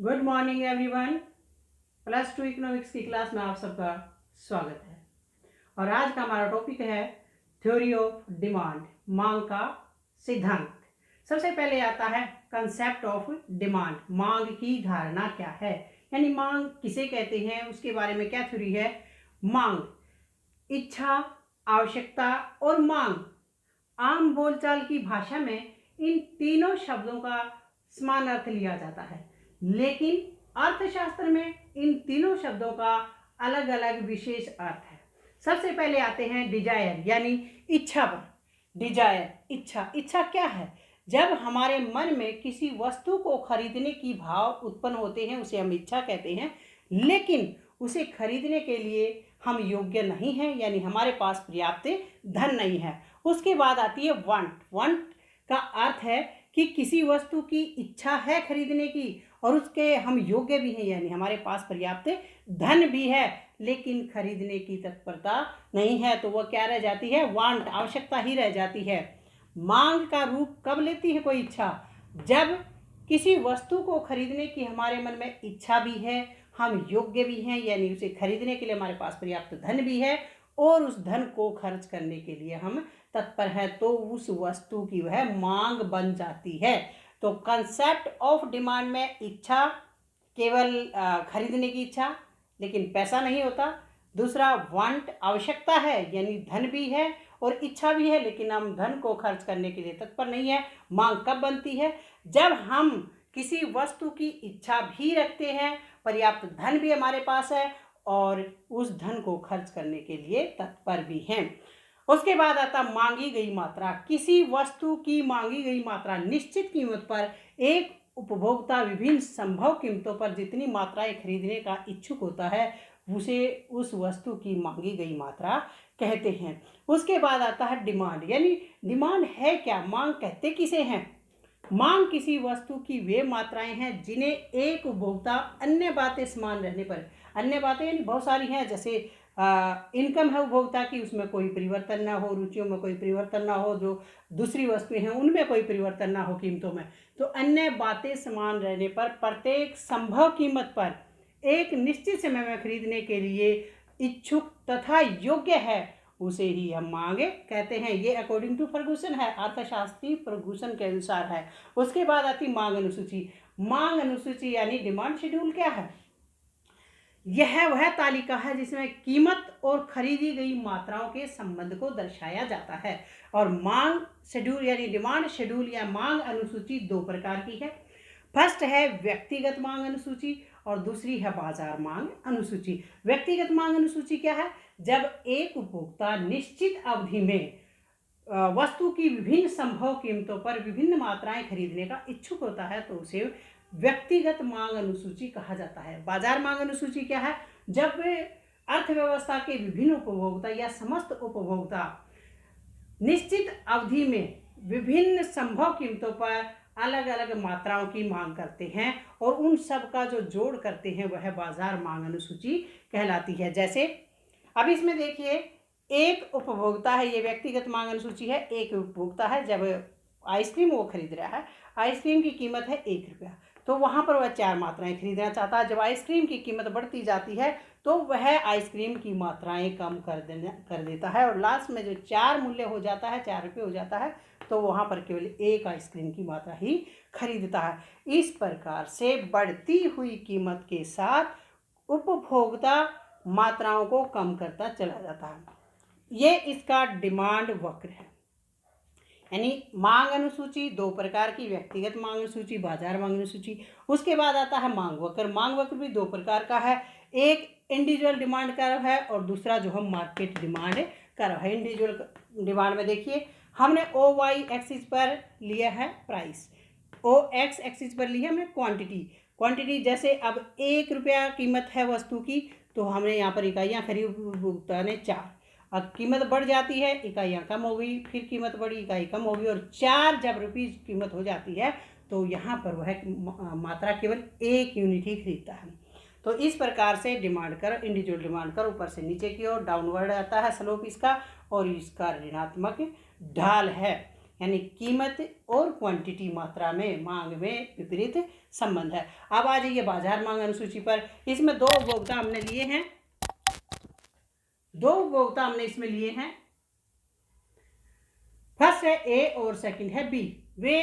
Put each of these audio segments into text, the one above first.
Good morning everyone. +2 economics की class में आप सबका स्वागत है। और आज का हमारा टॉपिक है थ्योरी ऑफ डिमांड, मांग का सिद्धांत। सबसे पहले आता है कंसेप्ट ऑफ डिमांड, मांग की धारणा क्या है, यानी मांग किसे कहते हैं, उसके बारे में क्या थ्योरी है। मांग, इच्छा, आवश्यकता और मांग आम बोलचाल की भाषा में इन तीनों शब्दों का समान अर्थ लिया जाता है, लेकिन अर्थशास्त्र में इन तीनों शब्दों का अलग अलग विशेष अर्थ है। सबसे पहले आते हैं डिजायर यानी इच्छा पर। डिजायर, इच्छा। इच्छा क्या है? जब हमारे मन में किसी वस्तु को खरीदने की भाव उत्पन्न होते हैं उसे हम इच्छा कहते हैं, लेकिन उसे खरीदने के लिए हम योग्य नहीं हैं, यानी हमारे पास पर्याप्त धन नहीं है। उसके बाद आती है वांट। वांट का अर्थ है कि किसी वस्तु की इच्छा है खरीदने की और उसके हम योग्य भी हैं, यानी हमारे पास पर्याप्त धन भी है लेकिन खरीदने की तत्परता नहीं है, तो वह क्या रह जाती है? वांट, आवश्यकता ही रह जाती है। मांग का रूप कब लेती है कोई इच्छा? जब किसी वस्तु को खरीदने की हमारे मन में इच्छा भी है, हम योग्य भी हैं, यानी उसे खरीदने के लिए हमारे पास पर्याप्त धन भी है और उस धन को खर्च करने के लिए हम तत्पर है, तो उस वस्तु की वह मांग बन जाती है। तो कंसेप्ट ऑफ डिमांड में इच्छा केवल खरीदने की इच्छा, लेकिन पैसा नहीं होता। दूसरा वांट, आवश्यकता है यानी धन भी है और इच्छा भी है, लेकिन हम धन को खर्च करने के लिए तत्पर नहीं है। मांग कब बनती है? जब हम किसी वस्तु की इच्छा भी रखते हैं, पर्याप्त धन भी हमारे पास है और उस धन को खर्च करने के लिए तत्पर भी हैं। उसके बाद आता मांगी गई मात्रा। किसी वस्तु की मांगी गई मात्रा, निश्चित कीमत पर एक उपभोक्ता विभिन्न संभव कीमतों पर जितनी मात्राएं खरीदने का इच्छुक होता है उसे उस वस्तु की मांगी गई मात्रा कहते हैं। उसके बाद आता है डिमांड, यानी डिमांड है क्या, मांग कहते किसे हैं? मांग किसी वस्तु की वे मात्राएं हैं जिन्हें एक उपभोक्ता अन्य बातें समान रहने पर, अन्य बातें यानी बहुत सारी हैं, जैसे इनकम है उपभोक्ता की, उसमें कोई परिवर्तन ना हो, रुचियों में कोई परिवर्तन ना हो, जो दूसरी वस्तुएं हैं उनमें कोई परिवर्तन ना हो कीमतों में, तो अन्य बातें समान रहने पर प्रत्येक संभव कीमत पर एक निश्चित समय में खरीदने के लिए इच्छुक तथा योग्य है, उसे ही हम मांग कहते हैं। ये अकॉर्डिंग टू फर्गूसन है, अर्थशास्त्री फर्गूसन के अनुसार है। उसके बाद आती मांग अनुसूची। मांग अनुसूची यानी डिमांड शेड्यूल क्या है? यह वह तालिका है जिसमें कीमत और खरीदी गई मात्राओं के संबंध को दर्शाया जाता है। और मांग शेड्यूल यानी डिमांड शेड्यूल या मांग अनुसूची दो प्रकार की है। फर्स्ट है व्यक्तिगत मांग अनुसूची और दूसरी है बाजार मांग अनुसूची। व्यक्तिगत मांग अनुसूची क्या है? जब एक उपभोक्ता निश्चित अवधि में वस्तु की विभिन्न संभव कीमतों पर विभिन्न मात्राएं खरीदने का इच्छुक होता है तो उसे व्यक्तिगत मांग अनुसूची कहा जाता है। बाजार मांग अनुसूची क्या है? जब अर्थव्यवस्था के विभिन्न उपभोक्ता या समस्त उपभोक्ता निश्चित अवधि में विभिन्न संभव कीमतों पर अलग अलग मात्राओं की मांग करते हैं और उन सब का जो जोड़ करते हैं वह बाजार मांग अनुसूची कहलाती है। जैसे अब इसमें देखिए, एक उपभोक्ता है, ये व्यक्तिगत मांग अनुसूची है। एक उपभोक्ता है, जब आइसक्रीम वो खरीद रहा है, आइसक्रीम की कीमत है 1 रुपया, तो वहाँ पर वह 4 मात्राएं खरीदना चाहता है। जब आइसक्रीम की कीमत बढ़ती जाती है तो वह आइसक्रीम की मात्राएं कम कर देता है और लास्ट में जो 4 मूल्य हो जाता है, 4 रुपये हो जाता है, तो वहाँ पर केवल एक आइसक्रीम की मात्रा ही खरीदता है। इस प्रकार से बढ़ती हुई कीमत के साथ उपभोक्ता मात्राओं को कम करता चला जाता है। ये इसका डिमांड वक्र है। यानी मांग अनुसूची दो प्रकार की, व्यक्तिगत मांग अनुसूची, बाजार मांग अनुसूची। उसके बाद आता है मांग वक्र। मांग वक्र भी दो प्रकार का है, एक इंडिविजुअल डिमांड कर्व है और दूसरा जो हम मार्केट डिमांड कर्व है। इंडिविजुअल डिमांड में देखिए, हमने ओ वाई एक्सिस पर लिया है प्राइस, ओ एक्स एक्सिस पर लिया हमने क्वांटिटी। जैसे अब 1 रुपया कीमत है वस्तु की, तो हमने यहाँ पर इकाइयाँ खरीदी, उपभोक्ता ने 4। अब कीमत बढ़ जाती है, इकाइयाँ कम हो गई, फिर कीमत बढ़ी, इकाई कम हो गई और 4 जब रुपीज़ कीमत हो जाती है तो यहाँ पर वह मात्रा केवल 1 यूनिट ही खरीदता है। तो इस प्रकार से डिमांड कर, इंडिविजुअल डिमांड कर ऊपर से नीचे की ओर डाउनवर्ड आता है स्लोप इसका, और इसका ऋणात्मक ढाल है। यानी कीमत और क्वांटिटी मात्रा में मांग में विपरीत संबंध है। अब आ जाइए बाजार मांग अनुसूची पर। इसमें दो उपभोक्ता हमने लिए हैं, फर्स्ट है ए और सेकंड है बी। वे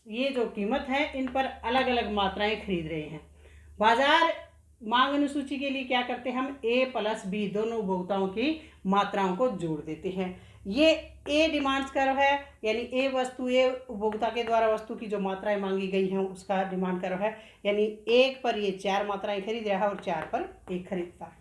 ये जो कीमत है इन पर अलग अलग मात्राएं खरीद रहे हैं। बाजार मांग अनुसूची के लिए क्या करते हैं, हम ए प्लस बी दोनों उपभोक्ताओं की मात्राओं को जोड़ देते हैं। ये ए डिमांड्स कर्व है, यानी ए उपभोक्ता के द्वारा वस्तु की जो मात्राएं मांगी गई हैं उसका डिमांड कर्व है, यानी एक पर ये 4 मात्राएं खरीद रहा है और 4 पर 1 खरीदता है।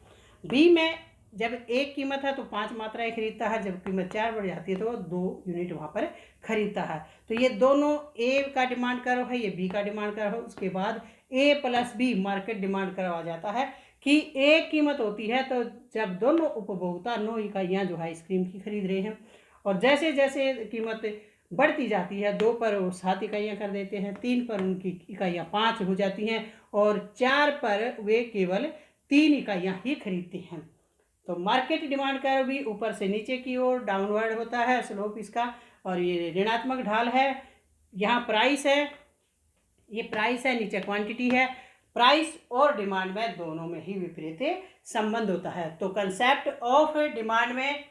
बी में जब एक कीमत है तो 5 मात्राएं खरीदता है, जब कीमत 4 बढ़ जाती है तो वो 2 यूनिट वहाँ पर खरीदता है। तो ये दोनों ए का डिमांड कर्व है, ये बी का डिमांड कर्व है। उसके बाद A plus B market demand curve आ जाता है कि एक कीमत होती है तो जब दोनों उपभोक्ता 9 इकाइयाँ जो है आइसक्रीम की खरीद रहे हैं, और जैसे जैसे कीमत बढ़ती जाती है 2 पर वो 7 इकाइयाँ कर देते हैं, 3 पर उनकी इकाइयाँ 5 हो जाती हैं और 4 पर वे केवल 3 इकाइयाँ ही खरीदते हैं। तो मार्केट डिमांड कर्व भी ऊपर से नीचे की ओर डाउनवर्ड होता है स्लोप इसका, और ये ऋणात्मक ढाल है। यहाँ प्राइस है, ये प्राइस है, नीचे क्वांटिटी है। प्राइस और डिमांड में दोनों में ही विपरीत संबंध होता है। तो कंसेप्ट ऑफ डिमांड में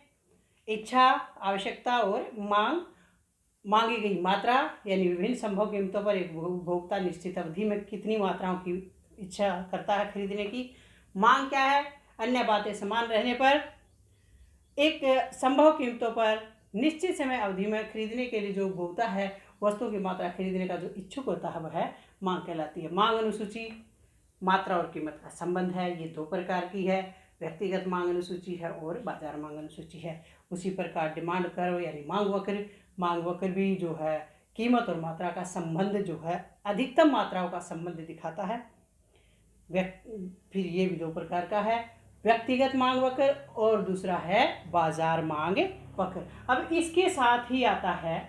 इच्छा, आवश्यकता और मांगी गई मात्रा, यानी विभिन्न संभव कीमतों पर एक उपभोक्ता निश्चित अवधि में कितनी मात्राओं की इच्छा करता है खरीदने की। मांग क्या है, अन्य बातें समान रहने पर एक संभव कीमतों पर निश्चित समय अवधि में खरीदने के लिए जो उपभोक्ता है वस्तु की मात्रा खरीदने का जो इच्छुक होता है वह मांग कहलाती है। मांग अनुसूची मात्रा और कीमत का संबंध है, ये 2 प्रकार की है, व्यक्तिगत मांग अनुसूची है और बाजार मांग अनुसूची है। उसी प्रकार डिमांड कर्व यानी मांग वक्र भी जो है कीमत और मात्रा का संबंध जो है अधिकतम मात्राओं का संबंध दिखाता है। फिर ये भी 2 प्रकार का है, व्यक्तिगत मांग वक्र और दूसरा है बाजार मांग वक्र। अब इसके साथ ही आता है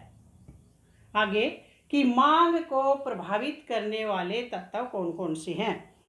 आगे कि मांग को प्रभावित करने वाले तत्व कौन कौन से हैं।